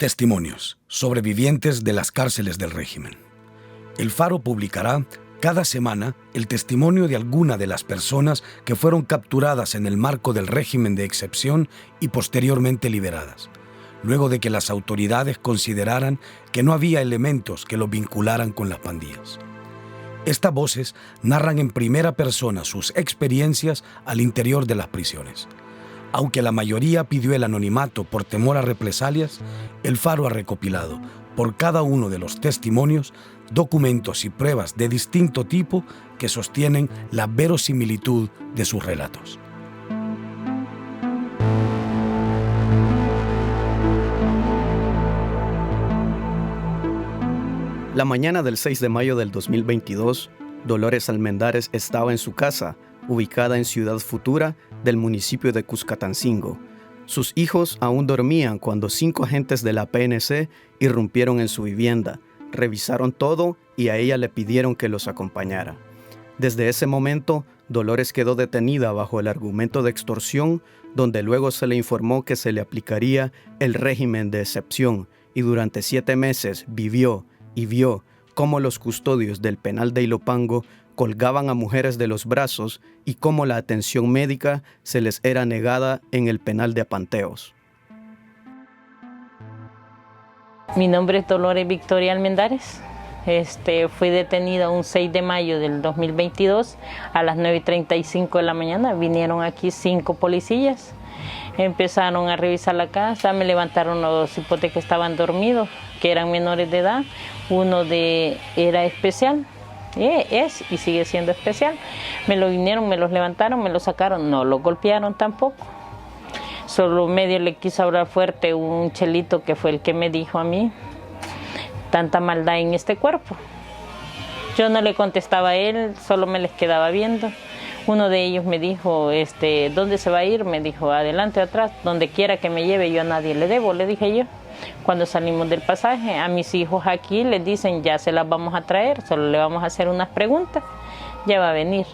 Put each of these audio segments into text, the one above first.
Testimonios, sobrevivientes de las cárceles del régimen. El Faro publicará cada semana el testimonio de alguna de las personas que fueron capturadas en el marco del régimen de excepción y posteriormente liberadas, luego de que las autoridades consideraran que no había elementos que los vincularan con las pandillas. Estas voces narran en primera persona sus experiencias al interior de las prisiones. Aunque la mayoría pidió el anonimato por temor a represalias, el Faro ha recopilado, por cada uno de los testimonios, documentos y pruebas de distinto tipo que sostienen la verosimilitud de sus relatos. La mañana del 6 de mayo del 2022, Dolores Almendares estaba en su casa, ubicada en Ciudad Futura, del municipio de Cuscatancingo. Sus hijos aún dormían cuando 5 agentes de la PNC irrumpieron en su vivienda, revisaron todo y a ella le pidieron que los acompañara. Desde ese momento, Dolores quedó detenida bajo el argumento de extorsión, donde luego se le informó que se le aplicaría el régimen de excepción, y durante 7 meses vivió y vio cómo los custodios del penal de Ilopango colgaban a mujeres de los brazos y cómo la atención médica se les era negada en el penal de Apanteos. Mi nombre es Dolores Victoria Almendares. Fui detenida un 6 de mayo del 2022 a las 9:35 de la mañana. Vinieron aquí 5 policías, empezaron a revisar la casa, me levantaron los hipotes que estaban dormidos, que eran menores de edad. Uno era especial. Es y sigue siendo especial. Me lo vinieron, me los levantaron, me lo sacaron, no lo golpearon tampoco. Solo medio le quiso hablar fuerte un chelito que fue el que me dijo a mí: tanta maldad en este cuerpo. Yo no le contestaba a él, solo me les quedaba viendo. Uno de ellos me dijo, ¿dónde se va a ir? Me dijo, adelante o atrás, donde quiera que me lleve, yo a nadie le debo, le dije yo. Cuando salimos del pasaje, a mis hijos aquí les dicen, ya se las vamos a traer, solo le vamos a hacer unas preguntas, ya va a venir.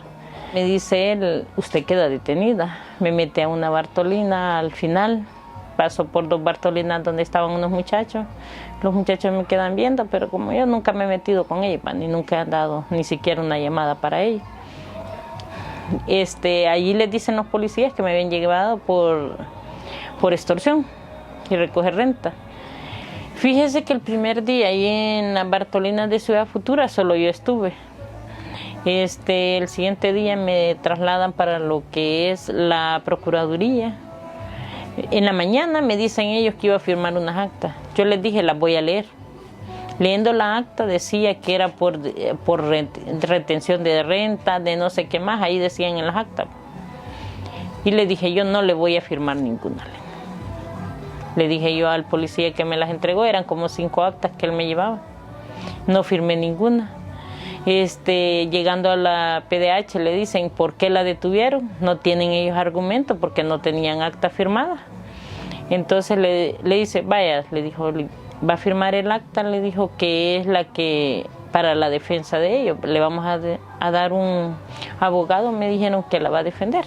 Me dice él, usted queda detenida. Me mete a una Bartolina al final, paso por 2 Bartolinas donde estaban unos muchachos. Los muchachos me quedan viendo, pero como yo nunca me he metido con ellos, ni nunca he dado ni siquiera una llamada para ellos. Allí les dicen los policías que me habían llevado por extorsión y recoger renta. Fíjese que el primer día ahí en las Bartolinas de Ciudad Futura solo yo estuve. El siguiente día me trasladan para lo que es la Procuraduría. En la mañana me dicen ellos que iba a firmar unas actas. Yo les dije, las voy a leer. Leyendo la acta decía que era por retención de renta, de no sé qué más, ahí decían en las actas. Y le dije, yo no le voy a firmar ninguna. Le dije yo al policía que me las entregó, eran como 5 actas que él me llevaba. No firmé ninguna. Llegando a la PDH le dicen, ¿por qué la detuvieron? No tienen ellos argumento porque no tenían acta firmada. Entonces le dice, vaya, le dijo, va a firmar el acta, le dijo que es la que para la defensa de ellos. Le vamos a dar un abogado, me dijeron que la va a defender.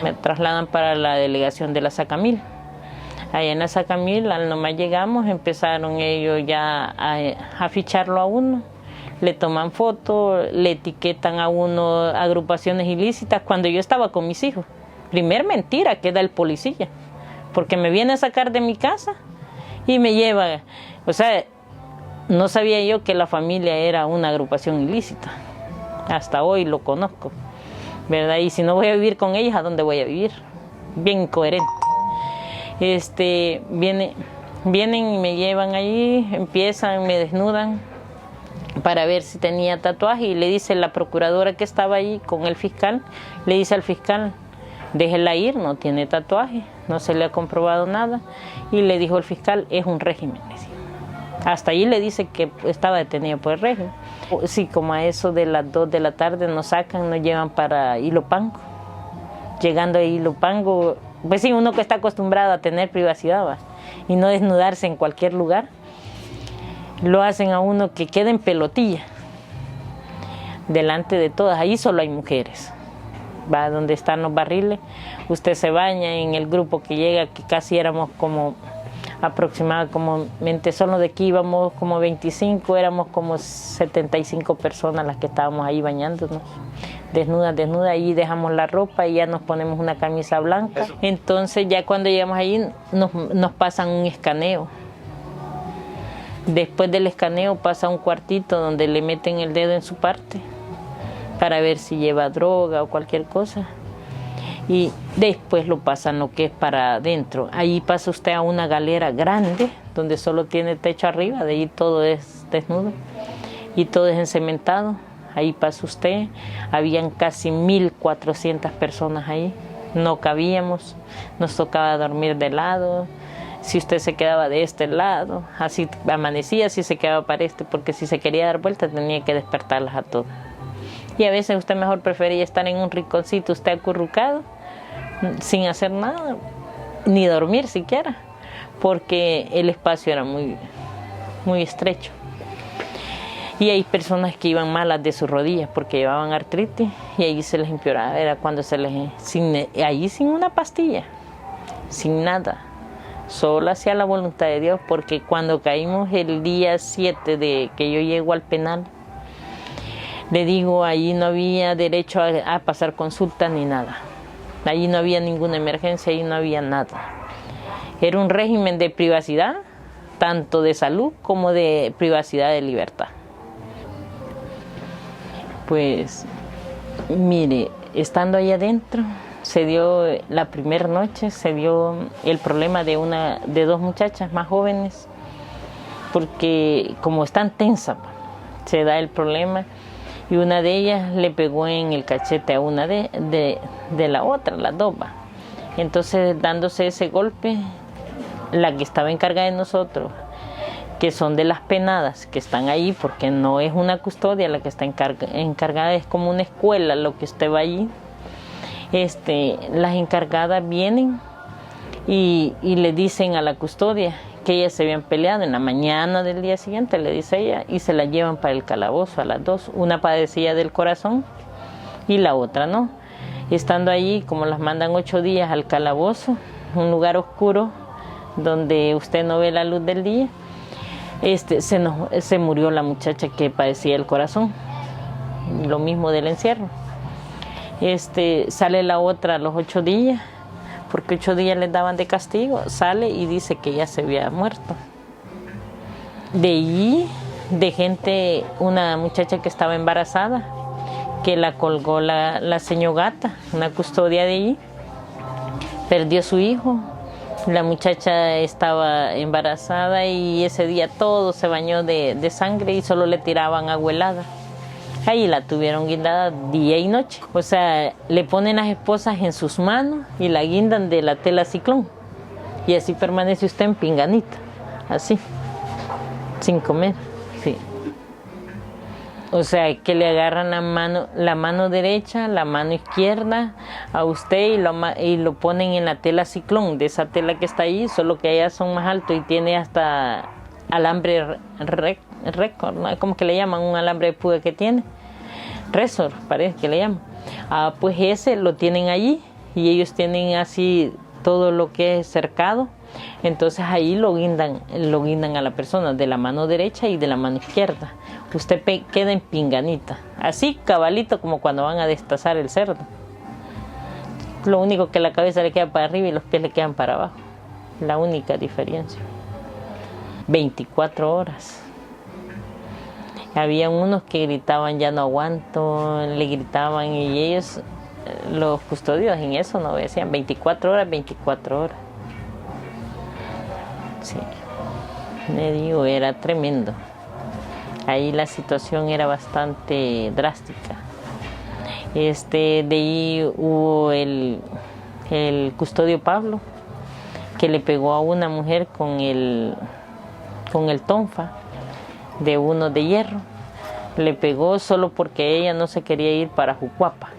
Me trasladan para la delegación de la Sacamil. Allá en la Sacamil, al nomás llegamos, empezaron ellos ya a ficharlo a uno. Le toman fotos, le etiquetan a uno agrupaciones ilícitas cuando yo estaba con mis hijos. Primer mentira que da el policía, porque me viene a sacar de mi casa y me lleva. O sea, no sabía yo que la familia era una agrupación ilícita. Hasta hoy lo conozco, ¿verdad? Y si no voy a vivir con ellos, ¿a dónde voy a vivir? Bien incoherente. Vienen y me llevan allí, empiezan, me desnudan para ver si tenía tatuaje, y le dice la procuradora que estaba allí con el fiscal, le dice al fiscal, déjela ir, no tiene tatuaje, no se le ha comprobado nada. Y le dijo el fiscal, es un régimen. Hasta allí le dice que estaba detenido por el régimen. Sí, como a eso de las 2 de la tarde nos sacan, nos llevan para Ilopango. Llegando a Ilopango, pues sí, uno que está acostumbrado a tener privacidad, ¿va? Y no desnudarse en cualquier lugar, lo hacen a uno que quede en pelotilla delante de todas. Ahí solo hay mujeres, va donde están los barriles. Usted se baña en el grupo que llega, que casi éramos como aproximadamente, solo de aquí íbamos como 25, éramos como 75 personas las que estábamos ahí bañándonos, desnudas, ahí dejamos la ropa y ya nos ponemos una camisa blanca. Entonces ya cuando llegamos ahí nos pasan un escaneo. Después del escaneo pasa un cuartito donde le meten el dedo en su parte para ver si lleva droga o cualquier cosa. Y después lo pasan lo que es para adentro. Ahí pasa usted a una galera grande donde solo tiene techo arriba, de ahí todo es desnudo y todo es encementado. Ahí pasa usted, habían casi 1.400 personas ahí, no cabíamos, nos tocaba dormir de lado. Si usted se quedaba de este lado, así amanecía, si se quedaba para este, porque si se quería dar vuelta tenía que despertarlas a todas. Y a veces usted mejor prefería estar en un rinconcito, usted acurrucado, sin hacer nada, ni dormir siquiera, porque el espacio era muy estrecho. Y hay personas que iban malas de sus rodillas porque llevaban artritis y ahí se les empeoraba, era cuando se les... Allí sin una pastilla, sin nada, solo hacía la voluntad de Dios, porque cuando caímos el día 7 de que yo llego al penal, le digo, allí no había derecho a pasar consultas ni nada. Allí no había ninguna emergencia, allí no había nada. Era un régimen de privacidad, tanto de salud como de privacidad de libertad. Pues, mire, estando ahí adentro, se dio la primera noche, se dio el problema de dos muchachas más jóvenes, porque como están tensas, se da el problema. Y una de ellas le pegó en el cachete a una de la otra, las dos. Entonces, dándose ese golpe, la que estaba encargada de nosotros, que son de las penadas que están ahí, porque no es una custodia la que está encargada, es como una escuela lo que usted va allí. Las encargadas vienen y le dicen a la custodia que ellas se habían peleado en la mañana del día siguiente, le dice ella, y se la llevan para el calabozo a las dos. Una padecía del corazón y la otra no. Estando allí, como las mandan 8 días al calabozo, un lugar oscuro donde usted no ve la luz del día, se murió la muchacha que padecía el corazón, lo mismo del encierro. Sale la otra a los 8 días, porque 8 días les daban de castigo, sale y dice que ya se había muerto. De allí, de gente, una muchacha que estaba embarazada, que la colgó la señora Gata, una custodia de allí, perdió su hijo. La muchacha estaba embarazada y ese día todo se bañó de sangre y solo le tiraban agua helada. Ahí la tuvieron guindada día y noche. O sea, le ponen las esposas en sus manos y la guindan de la tela ciclón. Y así permanece usted en pinganita, así, sin comer. Sí. O sea, que le agarran la mano derecha, la mano izquierda a usted y lo ponen en la tela ciclón, de esa tela que está ahí, solo que allá son más altos y tiene hasta alambre récord, ¿no? ¿Cómo que le llaman? Un alambre de púa que tiene. Resor, parece que le llaman. Pues ese lo tienen allí y ellos tienen así todo lo que es cercado. Entonces ahí lo guindan a la persona de la mano derecha y de la mano izquierda. Usted queda en pinganita, así cabalito como cuando van a destazar el cerdo. Lo único que la cabeza le queda para arriba y los pies le quedan para abajo. La única diferencia. 24 horas. Había unos que gritaban, ya no aguanto, le gritaban y ellos, los custodios, en eso no decían 24 horas, 24 horas. Sí, me digo, era tremendo. Ahí la situación era bastante drástica. De ahí hubo el custodio Pablo, que le pegó a una mujer con el tonfa de uno de hierro. Le pegó solo porque ella no se quería ir para Jucuapa.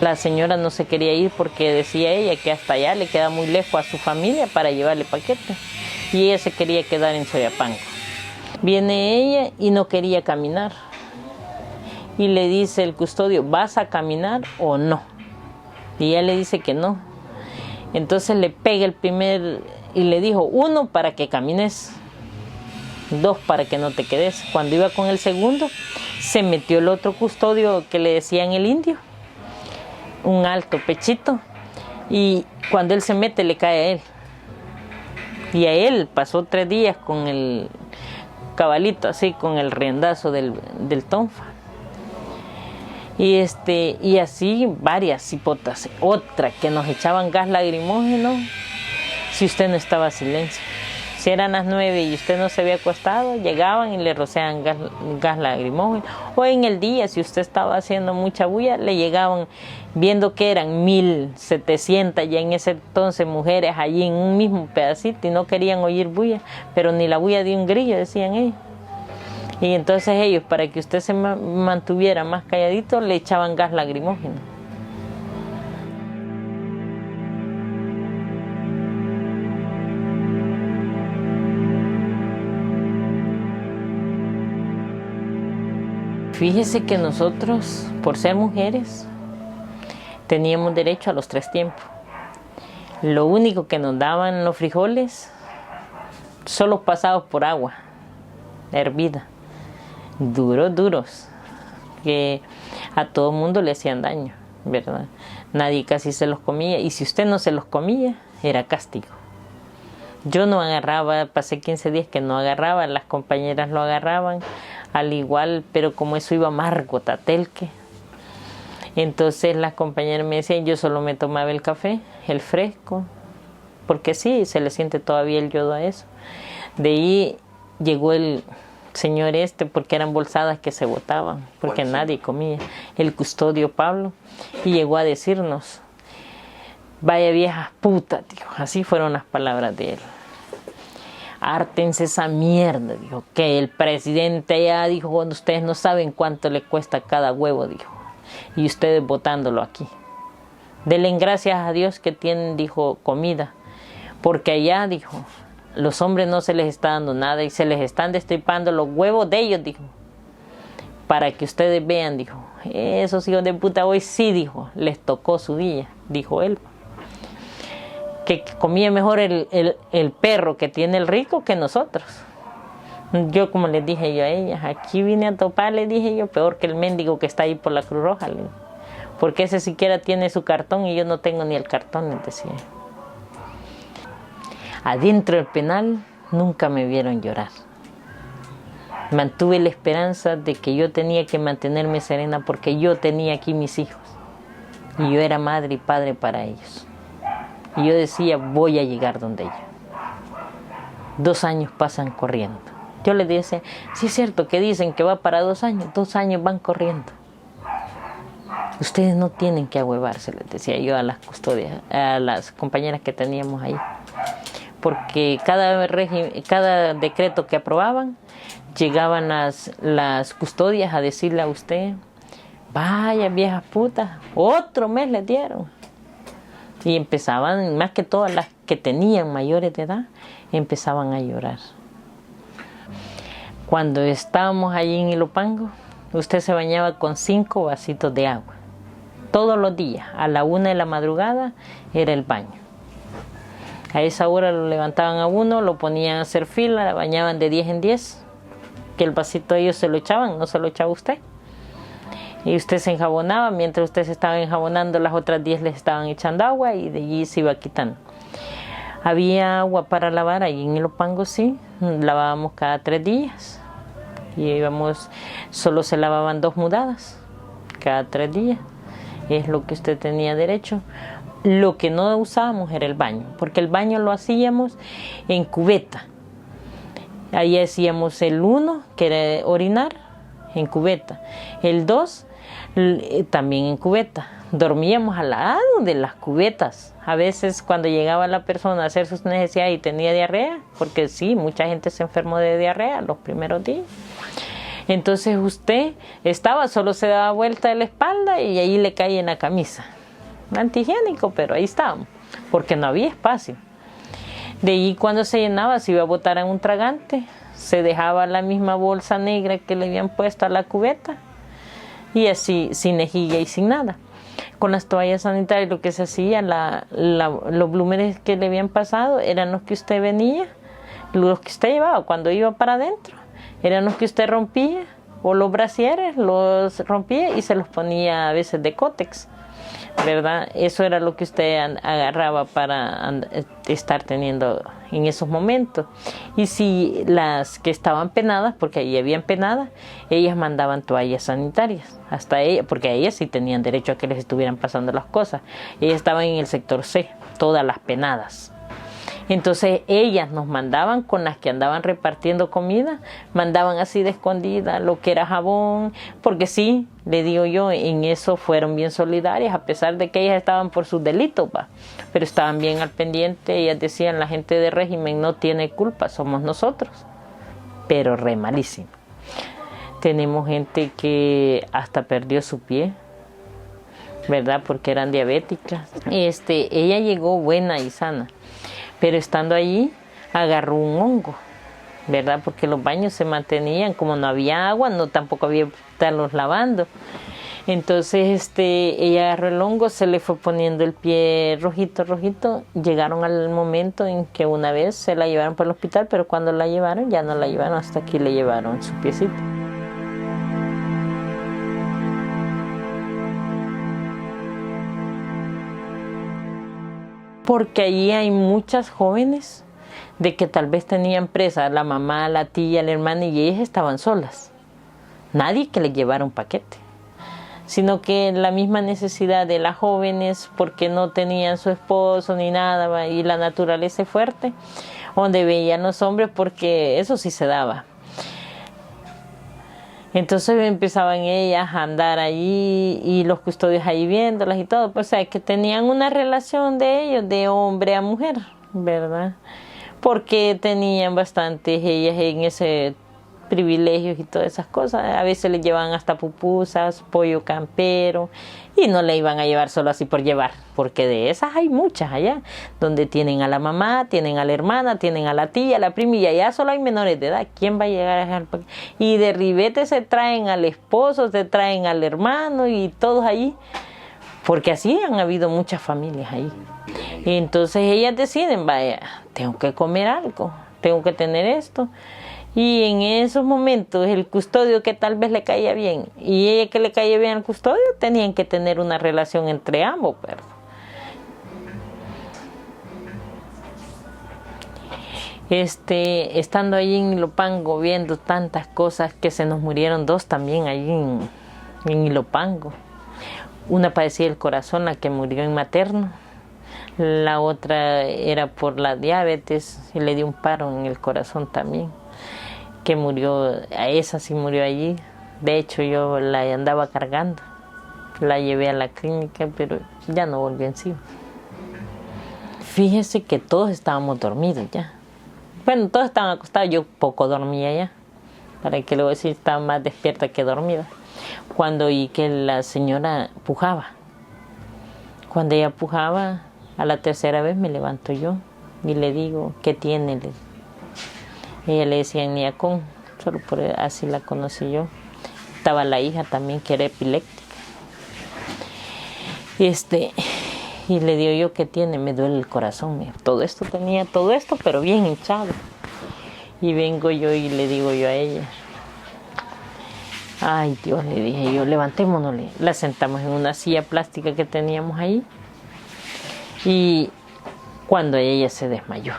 La señora no se quería ir porque decía ella que hasta allá le queda muy lejos a su familia para llevarle paquetes. Y ella se quería quedar en Soyapango. Viene ella y no quería caminar. Y le dice el custodio, ¿vas a caminar o no? Y ella le dice que no. Entonces le pega el primer y le dijo, 1 para que camines, 2 para que no te quedes. Cuando iba con el segundo, se metió el otro custodio que le decían el indio, un alto pechito, y cuando él se mete le cae a él. Y a él pasó 3 días con el cabalito así, con el riendazo del tonfa. Y así varias hipotas. Otra, que nos echaban gas lacrimógeno si usted no estaba a silencio. Si eran las 9 y usted no se había acostado, llegaban y le rociaban gas lacrimógeno. O en el día, si usted estaba haciendo mucha bulla, le llegaban, viendo que eran 1,700 ya en ese entonces mujeres allí en un mismo pedacito y no querían oír bulla, pero ni la bulla de un grillo, decían ellos. Y entonces ellos, para que usted se mantuviera más calladito, le echaban gas lacrimógeno. Fíjese que nosotros, por ser mujeres, teníamos derecho a los 3 tiempos. Lo único que nos daban los frijoles, solo pasados por agua, hervida, duros, que a todo mundo le hacían daño, ¿verdad? Nadie casi se los comía, y si usted no se los comía, era castigo. Yo no agarraba, pasé 15 días que no agarraba, las compañeras lo agarraban, al igual, pero como eso iba amargo, tatelque. Entonces las compañeras me decían, yo solo me tomaba el café, el fresco, porque sí, se le siente todavía el yodo a eso. De ahí llegó el señor porque eran bolsadas que se botaban, porque nadie comía, el custodio Pablo, y llegó a decirnos, vaya viejas putas, dijo, así fueron las palabras de él. Hártense esa mierda, dijo, que el presidente ya dijo, cuando ustedes no saben cuánto le cuesta cada huevo, dijo, y ustedes botándolo aquí. Denle gracias a Dios que tienen, dijo, comida, porque allá, dijo, los hombres no se les está dando nada y se les están destripando los huevos de ellos, dijo, para que ustedes vean, dijo, esos hijos de puta hoy sí, dijo, les tocó su día, dijo él. Que comía mejor el perro que tiene el rico que nosotros. Yo, como les dije yo a ellas, aquí vine a topar, le dije yo, peor que el mendigo que está ahí por la Cruz Roja, porque ese siquiera tiene su cartón y yo no tengo ni el cartón, les decía. Adentro del penal nunca me vieron llorar. Mantuve la esperanza de que yo tenía que mantenerme serena porque yo tenía aquí mis hijos y yo era madre y padre para ellos. Y yo decía, voy a llegar donde ella. 2 años pasan corriendo. Yo les decía, sí es cierto que dicen que va para 2 años, 2 años van corriendo. Ustedes no tienen que ahuevarse, les decía yo a las custodias, a las compañeras que teníamos ahí. Porque cada decreto que aprobaban, llegaban las custodias a decirle a usted, vaya viejas putas, otro mes les dieron. Y empezaban, más que todas las que tenían mayores de edad, empezaban a llorar. Cuando estábamos allí en Ilopango, usted se bañaba con 5 vasitos de agua. Todos los días, a la 1 de la madrugada, era el baño. A esa hora lo levantaban a uno, lo ponían a hacer fila, bañaban de 10 en 10, que el vasito ellos se lo echaban, no se lo echaba usted. Y usted se enjabonaba, mientras usted se estaba enjabonando, las otras 10 les estaban echando agua y de allí se iba quitando. Había agua para lavar, ahí en Ilopango sí, lavábamos cada 3 días. Y solo se lavaban 2 mudadas, cada 3 días. Es lo que usted tenía derecho. Lo que no usábamos era el baño, porque el baño lo hacíamos en cubeta. Ahí hacíamos el 1, que era orinar, en cubeta. El 2, también en cubeta. Dormíamos al lado de las cubetas. A veces cuando llegaba la persona a hacer sus necesidades y tenía diarrea, porque sí, mucha gente se enfermó de diarrea los primeros días. Entonces usted solo se daba vuelta de la espalda y ahí le caía en la camisa. Antihigiénico, pero ahí estábamos, porque no había espacio. De ahí cuando se llenaba, se iba a botar en un tragante, se dejaba la misma bolsa negra que le habían puesto a la cubeta, y así, sin lejilla y sin nada. Con las toallas sanitarias lo que se hacía, los blúmenes que le habían pasado eran los que usted venía, los que usted llevaba cuando iba para adentro, eran los que usted rompía, o los brasieres los rompía y se los ponía a veces de cótex, ¿verdad? Eso era lo que usted agarraba para estar teniendo en esos momentos. Y si las que estaban penadas, porque ahí habían penadas, ellas mandaban toallas sanitarias, hasta ellas, porque a ellas sí tenían derecho a que les estuvieran pasando las cosas. Ellas estaban en el sector C, todas las penadas. Entonces ellas nos mandaban con las que andaban repartiendo comida, mandaban así de escondida lo que era jabón, porque sí, le digo yo, en eso fueron bien solidarias, a pesar de que ellas estaban por sus delitos, pero estaban bien al pendiente. Ellas decían, la gente de régimen no tiene culpa, somos nosotros, pero re malísimo. Tenemos gente que hasta perdió su pie, ¿verdad? Porque eran diabéticas. Ella llegó buena y sana, pero estando allí agarró un hongo, ¿verdad? Porque los baños se mantenían, como no había agua, tampoco había que estarlos lavando. Entonces ella agarró el hongo, se le fue poniendo el pie rojito, rojito. Llegaron al momento en que una vez se la llevaron para el hospital, pero cuando la llevaron, ya no la llevaron, hasta aquí le llevaron su piecito. Porque allí hay muchas jóvenes de que tal vez tenían presa la mamá, la tía, la hermana, y ellas estaban solas. Nadie que les llevara un paquete, sino que la misma necesidad de las jóvenes, porque no tenían su esposo ni nada, y la naturaleza es fuerte, donde veían los hombres, porque eso sí se daba. Entonces empezaban ellas a andar allí y los custodios ahí viéndolas y todo, pues o sea, que tenían una relación de ellos, de hombre a mujer, ¿verdad? Porque tenían bastantes ellas en ese privilegios y todas esas cosas. A veces les llevaban hasta pupusas, pollo campero, y no le iban a llevar solo así por llevar, porque de esas hay muchas allá, donde tienen a la mamá, tienen a la hermana, tienen a la tía, a la prima, y allá solo hay menores de edad. ¿Quién va a llegar a dejar? Y de ribete se traen al esposo, se traen al hermano y todos allí, porque así han habido muchas familias ahí. Y entonces ellas deciden, vaya, tengo que comer algo, tengo que tener esto. Y en esos momentos el custodio, que tal vez le caía bien, y ella, que le caía bien al custodio, tenían que tener una relación entre ambos, ¿verdad? Estando allí en Ilopango, viendo tantas cosas, que se nos murieron dos también allí en Ilopango. Una padecía del corazón, la que murió en materno. La otra era por la diabetes y le dio un paro en el corazón también, que murió. A esa sí murió allí. De hecho, yo la andaba cargando, la llevé a la clínica, pero ya no volvió encima. Fíjese que todos estábamos dormidos ya. Bueno, todos estaban acostados, yo poco dormía ya. Para que luego decir, estaba más despierta que dormida. Cuando oí que la señora pujaba. Cuando ella pujaba, a la tercera vez me levanto yo y le digo, ¿qué tiene? Ella le decía Niacón, solo por así la conocí yo. Estaba la hija también, que era epiléptica. Y le digo yo, ¿qué tiene? Me duele el corazón. Todo esto tenía, todo esto, pero bien hinchado. Y vengo yo y le digo yo a ella, ay Dios, le dije yo, levantémonos. La sentamos en una silla plástica que teníamos ahí. Y cuando ella se desmayó,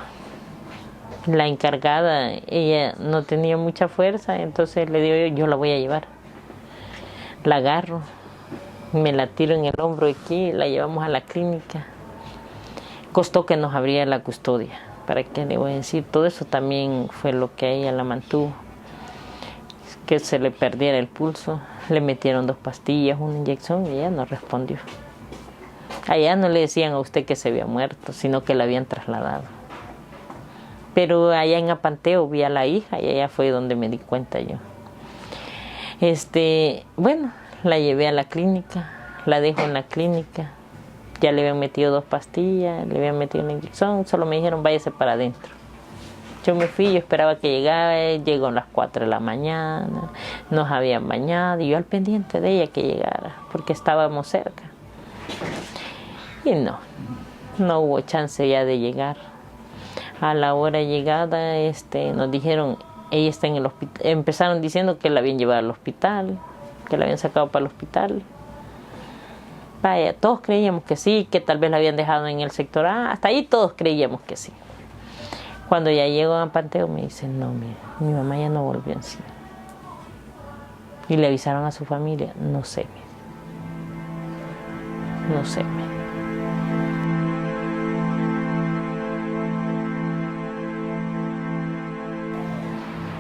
la encargada, ella no tenía mucha fuerza, entonces le digo yo la voy a llevar. La agarro, me la tiro en el hombro aquí, la llevamos a la clínica. Costó que nos abriera la custodia, ¿para qué le voy a decir? Todo eso también fue lo que a ella la mantuvo. Que se le perdiera el pulso, le metieron 2 pastillas, una inyección, y ella no respondió. Allá no le decían a usted que se había muerto, sino que la habían trasladado. Pero allá en Apanteo vi a la hija y allá fue donde me di cuenta yo. Bueno, la llevé a la clínica, la dejo en la clínica. Ya le habían metido 2 pastillas, le habían metido una inyección, solo me dijeron váyase para adentro. Yo me fui, yo esperaba que llegara, llegó a las 4 de la mañana, nos habían bañado y yo al pendiente de ella que llegara, porque estábamos cerca. Y no hubo chance ya de llegar. A la hora llegada nos dijeron, ella está en el hospital. Empezaron diciendo que la habían llevado al hospital, que la habían sacado para el hospital. Vaya, todos creíamos que sí, que tal vez la habían dejado en el sector A. Hasta ahí todos creíamos que sí. Cuando ya llego a Panteo me dicen, no, mira, mi mamá ya no volvió en sí. Y le avisaron a su familia, no sé.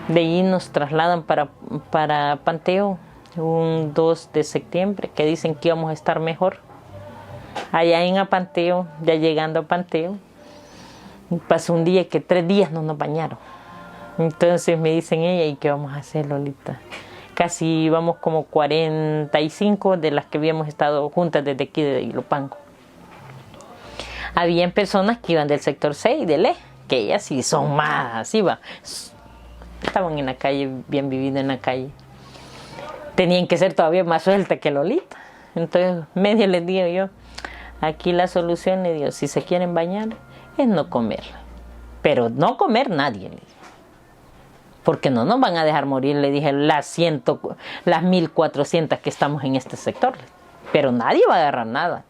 De ahí nos trasladan para Panteo, un 2 de septiembre, que dicen que íbamos a estar mejor. Allá en Apanteo, ya llegando a Panteo, pasó un día que 3 días no nos bañaron. Entonces me dicen ella, ¿y qué vamos a hacer, Lolita? Casi íbamos como 45 de las que habíamos estado juntas desde aquí de Ilopango. Habían personas que iban del sector 6, del E, que ellas sí son más, así va. Estaban en la calle, bien vivido en la calle. Tenían que ser todavía más sueltas que Lolita. Entonces, medio les digo yo, aquí la solución, le digo, si se quieren bañar, es no comer. Pero no comer nadie, le digo. Porque no nos van a dejar morir, le dije, las 1,400 que estamos en este sector. Pero nadie va a agarrar nada.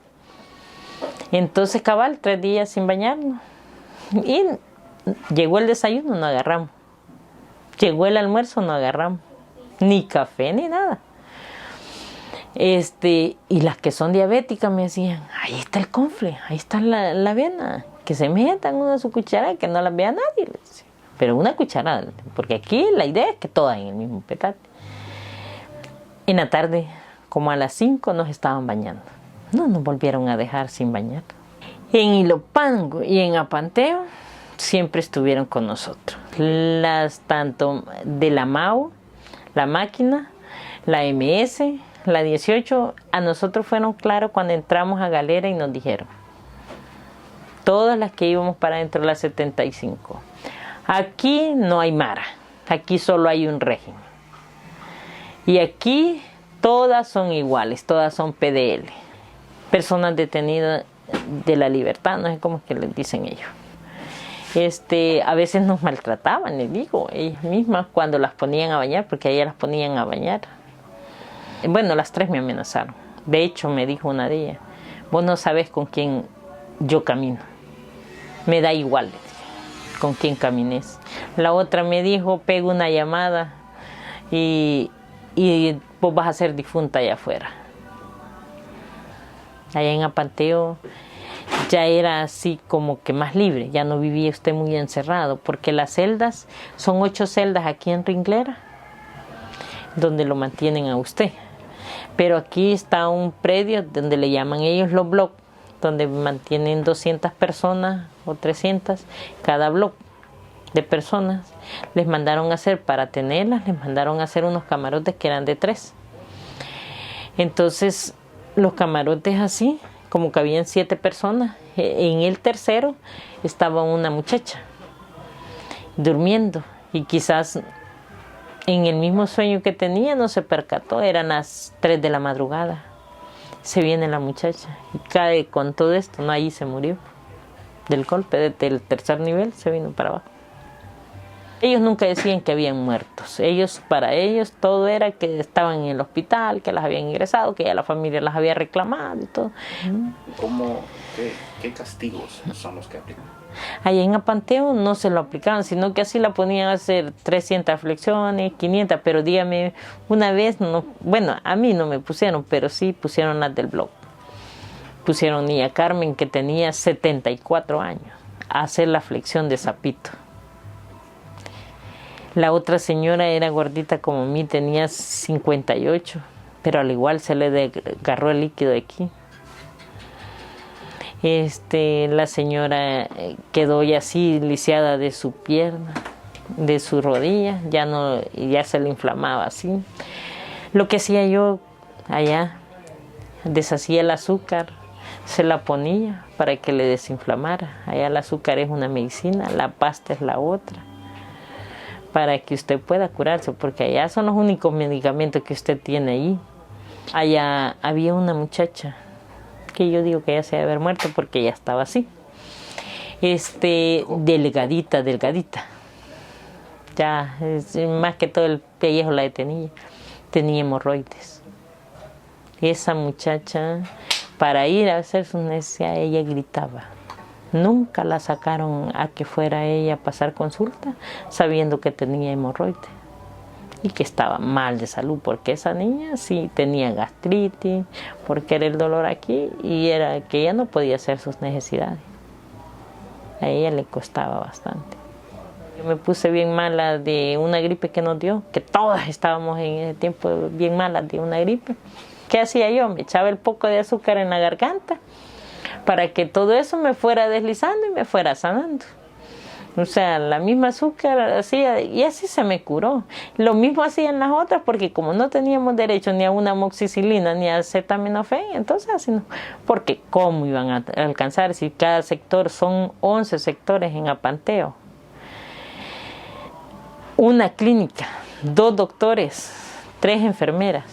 Entonces, cabal, 3 días sin bañarnos. Y llegó el desayuno, no agarramos. Llegó el almuerzo, no agarramos. Ni café, ni nada. Y las que son diabéticas me decían, ahí está el confle, ahí está la avena. Que se metan una su cuchara, que no la vea nadie. Pero una cucharada, porque aquí la idea es que todas en el mismo petate. En la tarde, como a las 5, nos estaban bañando. No nos volvieron a dejar sin bañar. En Ilopango y en Apanteo siempre estuvieron con nosotros. Tanto de la MAU, la máquina, la MS, la 18, a nosotros fueron claros cuando entramos a Galera y nos dijeron, todas las que íbamos para dentro de la 75, aquí no hay Mara, aquí solo hay un régimen. Y aquí todas son iguales, todas son PDL. Personas detenidas de la libertad, no sé cómo es que les dicen ellos. A veces nos maltrataban, les digo, ellas mismas cuando las ponían a bañar, porque a ellas las ponían a bañar. Bueno, las 3 me amenazaron. De hecho, me dijo una de ellas, vos no sabes con quién yo camino. Me da igual con quién camines. La otra me dijo, pego una llamada y vos vas a ser difunta allá afuera. Allá en Apanteo ya era así como que más libre, ya no vivía usted muy encerrado, porque las celdas, son 8 celdas aquí en Ringlera, donde lo mantienen a usted. Pero aquí está un predio donde le llaman ellos los blocs, donde mantienen 200 personas o 300 cada bloque de personas. Les mandaron a hacer, para tenerlas, les mandaron a hacer unos camarotes que eran de 3. Entonces, los camarotes así, como que habían 7 personas, en el tercero estaba una muchacha durmiendo y quizás en el mismo sueño que tenía no se percató, eran las 3 de la madrugada. Se viene la muchacha y cae con todo esto, no, ahí se murió del golpe, desde el 3er nivel se vino para abajo. Ellos nunca decían que habían muertos. Para ellos todo era que estaban en el hospital, que las habían ingresado, que ya la familia las había reclamado y todo. ¿Qué castigos son los que aplican? Allá en Apanteo no se lo aplicaban, sino que así la ponían a hacer 300 flexiones, 500, pero dígame, una vez, a mí no me pusieron, pero sí pusieron las del blog. Pusieron niña Carmen, que tenía 74 años, a hacer la flexión de sapito. La otra señora era gordita como mí, tenía 58, pero al igual se le desgarró el líquido de aquí. La señora quedó ya así lisiada de su pierna, de su rodilla, ya se le inflamaba así. Lo que hacía yo allá, deshacía el azúcar, se la ponía para que le desinflamara. Allá el azúcar es una medicina, la pasta es la otra, para que usted pueda curarse, porque allá son los únicos medicamentos que usted tiene ahí. Allá había una muchacha que yo digo que ella se debe haber muerto porque ella estaba así. Delgadita. Ya, más que todo el pellejo la tenía hemorroides. Esa muchacha, para ir a hacer sus necesidades, ella gritaba. Nunca la sacaron a que fuera ella a pasar consulta, sabiendo que tenía hemorroides y que estaba mal de salud, porque esa niña sí tenía gastritis, porque era el dolor aquí y era que ella no podía hacer sus necesidades. A ella le costaba bastante. Yo me puse bien mala de una gripe que nos dio, que todas estábamos en ese tiempo bien malas de una gripe. ¿Qué hacía yo? Me echaba el poco de azúcar en la garganta para que todo eso me fuera deslizando y me fuera sanando. O sea, la misma azúcar hacía, y así se me curó. Lo mismo hacían las otras, porque como no teníamos derecho ni a una amoxicilina ni a acetaminofén, entonces así no. Porque ¿cómo iban a alcanzar si cada sector son 11 sectores en Apanteo? Una clínica, 2 doctores, 3 enfermeras.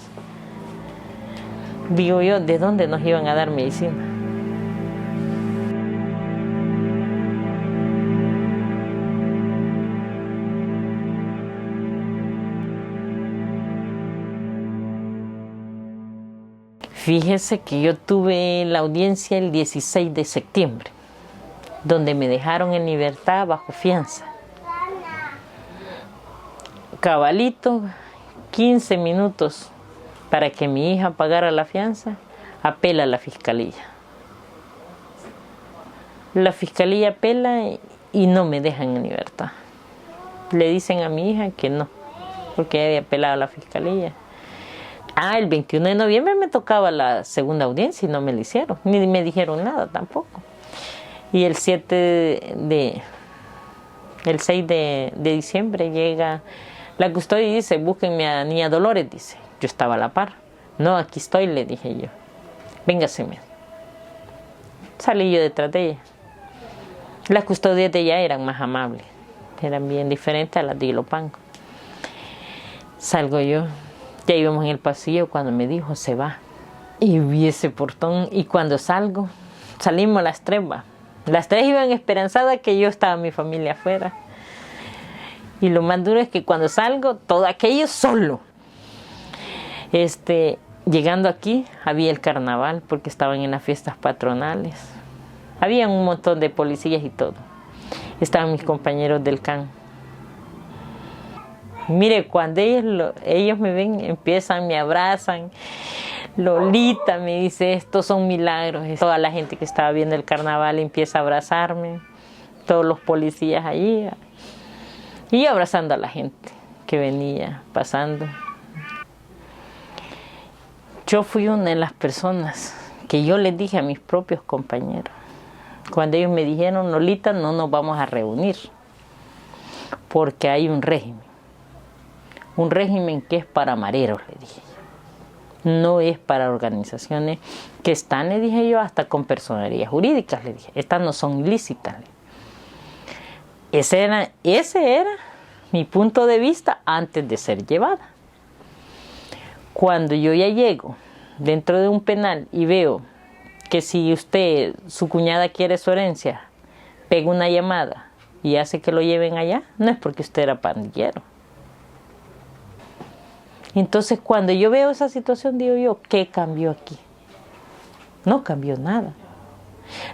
Digo yo, ¿de dónde nos iban a dar medicina? Fíjese que yo tuve la audiencia el 16 de septiembre, donde me dejaron en libertad bajo fianza. Cabalito, 15 minutos para que mi hija pagara la fianza, apela a la fiscalía. La fiscalía apela y no me dejan en libertad. Le dicen a mi hija que no, porque ella había apelado a la fiscalía. El 21 de noviembre me tocaba la segunda audiencia y no me la hicieron, ni me dijeron nada tampoco. Y el 6 de diciembre llega la custodia y dice, búsquenme a niña Dolores, dice. Yo estaba a la par. No, aquí estoy, le dije yo. Véngaseme. Salí yo detrás de ella. Las custodias de ella eran más amables, eran bien diferentes a las de Ilopango. Salgo yo. Ya íbamos en el pasillo cuando me dijo, se va. Y vi ese portón y cuando salgo, salimos las 3, va. Las 3 iban esperanzadas que yo estaba mi familia afuera. Y lo más duro es que cuando salgo, todo aquello solo. Llegando aquí, había el carnaval porque estaban en las fiestas patronales. Había un montón de policías y todo. Estaban mis compañeros del CAN. Mire, cuando ellos me ven, me abrazan. Lolita me dice, estos son milagros. Toda la gente que estaba viendo el carnaval empieza a abrazarme. Todos los policías allí. Y yo abrazando a la gente que venía pasando. Yo fui una de las personas que yo les dije a mis propios compañeros. Cuando ellos me dijeron, Lolita, no nos vamos a reunir. Porque hay un régimen. Un régimen que es para mareros, le dije yo. No es para organizaciones que están, le dije yo, hasta con personerías jurídicas, le dije. Estas no son ilícitas. Ese era mi punto de vista antes de ser llevada. Cuando yo ya llego dentro de un penal y veo que si su cuñada quiere su herencia, pega una llamada y hace que lo lleven allá, no es porque usted era pandillero. Entonces, cuando yo veo esa situación, digo yo, ¿qué cambió aquí? No cambió nada.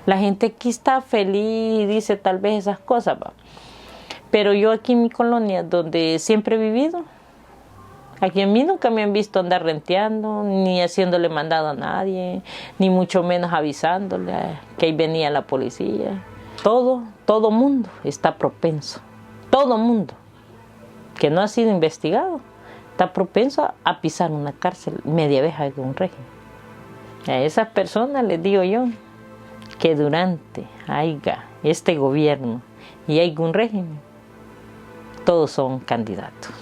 La gente aquí está feliz y dice tal vez esas cosas, ¿va? Pero yo aquí en mi colonia, donde siempre he vivido, aquí a mí nunca me han visto andar renteando, ni haciéndole mandado a nadie, ni mucho menos avisándole que ahí venía la policía. Todo mundo está propenso. Todo mundo que no ha sido investigado está propenso a pisar una cárcel media vez de un régimen. A esas personas les digo yo que durante haya este gobierno y haya un régimen, todos son candidatos.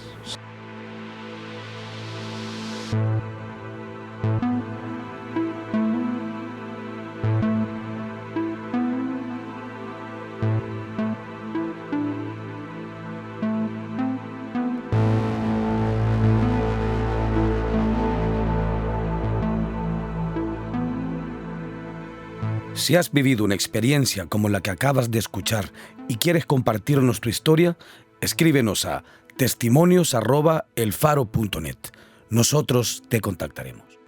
Si has vivido una experiencia como la que acabas de escuchar y quieres compartirnos tu historia, escríbenos a testimonios@elfaro.net. Nosotros te contactaremos.